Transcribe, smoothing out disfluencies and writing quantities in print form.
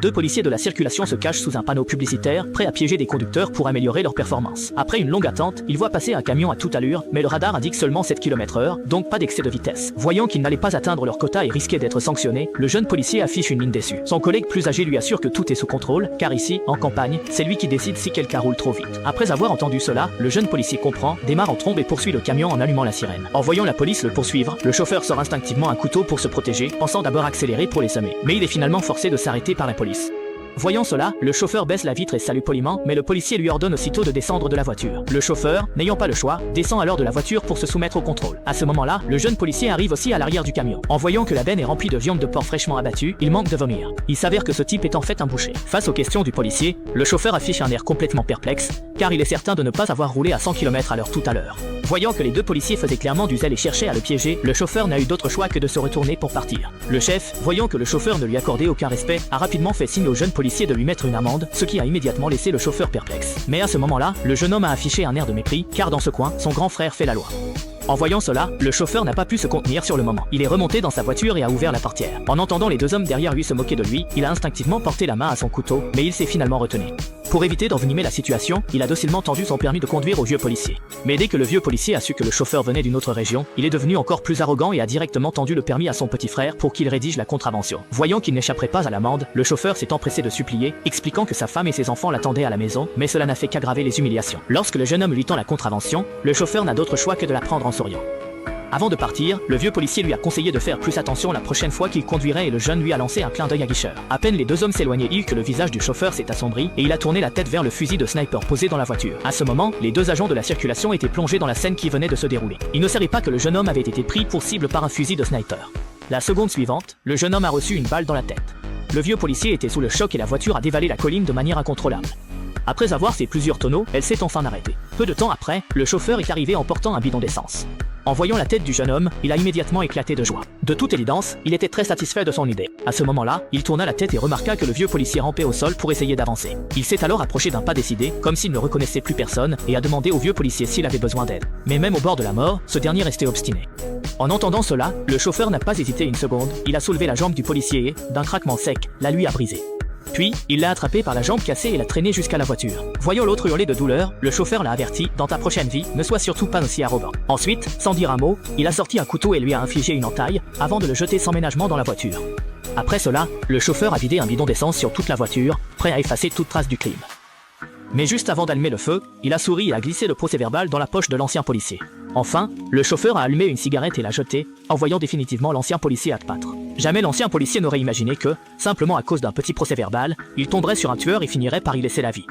Deux policiers de la circulation se cachent sous un panneau publicitaire, prêts à piéger des conducteurs pour améliorer leur performance. Après une longue attente, ils voient passer un camion à toute allure, mais le radar indique seulement 7 km/h, donc pas d'excès de vitesse. Voyant qu'ils n'allaient pas atteindre leur quota et risquaient d'être sanctionnés, le jeune policier affiche une mine déçue. Son collègue plus âgé lui assure que tout est sous contrôle, car ici, en campagne, c'est lui qui décide si quelqu'un roule trop vite. Après avoir entendu cela, le jeune policier comprend, démarre en trombe et poursuit le camion en allumant la sirène. En voyant la police le poursuivre, le chauffeur sort instinctivement un couteau pour se protéger, pensant d'abord accélérer pour les semer. Mais il est finalement forcé de s'arrêter par la police. Voyant cela, le chauffeur baisse la vitre et salue poliment, mais le policier lui ordonne aussitôt de descendre de la voiture. Le chauffeur, n'ayant pas le choix, descend alors de la voiture pour se soumettre au contrôle. À ce moment-là, le jeune policier arrive aussi à l'arrière du camion. En voyant que la benne est remplie de viande de porc fraîchement abattue, il manque de vomir. Il s'avère que ce type est en fait un boucher. Face aux questions du policier, le chauffeur affiche un air complètement perplexe, car il est certain de ne pas avoir roulé à 100 km/h tout à l'heure. Voyant que les deux policiers faisaient clairement du zèle et cherchaient à le piéger, le chauffeur n'a eu d'autre choix que de se retourner pour partir. Le chef, voyant que le chauffeur ne lui accordait aucun respect, a rapidement fait signe au jeune policier de lui mettre une amende, ce qui a immédiatement laissé le chauffeur perplexe. Mais à ce moment-là, le jeune homme a affiché un air de mépris, car dans ce coin, son grand frère fait la loi. En voyant cela, le chauffeur n'a pas pu se contenir sur le moment. Il est remonté dans sa voiture et a ouvert la portière. En entendant les deux hommes derrière lui se moquer de lui, il a instinctivement porté la main à son couteau, mais il s'est finalement retenu. Pour éviter d'envenimer la situation, il a docilement tendu son permis de conduire au vieux policier. Mais dès que le vieux policier a su que le chauffeur venait d'une autre région, il est devenu encore plus arrogant et a directement tendu le permis à son petit frère pour qu'il rédige la contravention. Voyant qu'il n'échapperait pas à l'amende, le chauffeur s'est empressé de supplier, expliquant que sa femme et ses enfants l'attendaient à la maison, mais cela n'a fait qu'aggraver les humiliations. Lorsque le jeune homme lui tend la contravention, le chauffeur n'a d'autre choix que de la prendre en souriant. Avant de partir, le vieux policier lui a conseillé de faire plus attention la prochaine fois qu'il conduirait et le jeune lui a lancé un clin d'œil aguicheur. À peine les deux hommes s'éloignaient que le visage du chauffeur s'est assombri et il a tourné la tête vers le fusil de sniper posé dans la voiture. À ce moment, les deux agents de la circulation étaient plongés dans la scène qui venait de se dérouler. Ils ne savaient pas que le jeune homme avait été pris pour cible par un fusil de sniper. La seconde suivante, le jeune homme a reçu une balle dans la tête. Le vieux policier était sous le choc et la voiture a dévalé la colline de manière incontrôlable. Après avoir fait plusieurs tonneaux, elle s'est enfin arrêtée. Peu de temps après, le chauffeur est arrivé en portant un bidon d'essence. En voyant la tête du jeune homme, il a immédiatement éclaté de joie. De toute évidence, il était très satisfait de son idée. À ce moment-là, il tourna la tête et remarqua que le vieux policier rampait au sol pour essayer d'avancer. Il s'est alors approché d'un pas décidé, comme s'il ne reconnaissait plus personne, et a demandé au vieux policier s'il avait besoin d'aide. Mais même au bord de la mort, ce dernier restait obstiné. En entendant cela, le chauffeur n'a pas hésité une seconde, il a soulevé la jambe du policier et, d'un craquement sec, la lui a brisée. Puis, il l'a attrapé par la jambe cassée et l'a traîné jusqu'à la voiture. Voyant l'autre hurler de douleur, le chauffeur l'a averti, dans ta prochaine vie, ne sois surtout pas aussi arrogant. Ensuite, sans dire un mot, il a sorti un couteau et lui a infligé une entaille, avant de le jeter sans ménagement dans la voiture. Après cela, le chauffeur a vidé un bidon d'essence sur toute la voiture, prêt à effacer toute trace du crime. Mais juste avant d'allumer le feu, il a souri et a glissé le procès-verbal dans la poche de l'ancien policier. Enfin, le chauffeur a allumé une cigarette et l'a jetée, envoyant définitivement l'ancien policier à pâtre. Jamais l'ancien policier n'aurait imaginé que, simplement à cause d'un petit procès-verbal, il tomberait sur un tueur et finirait par y laisser la vie.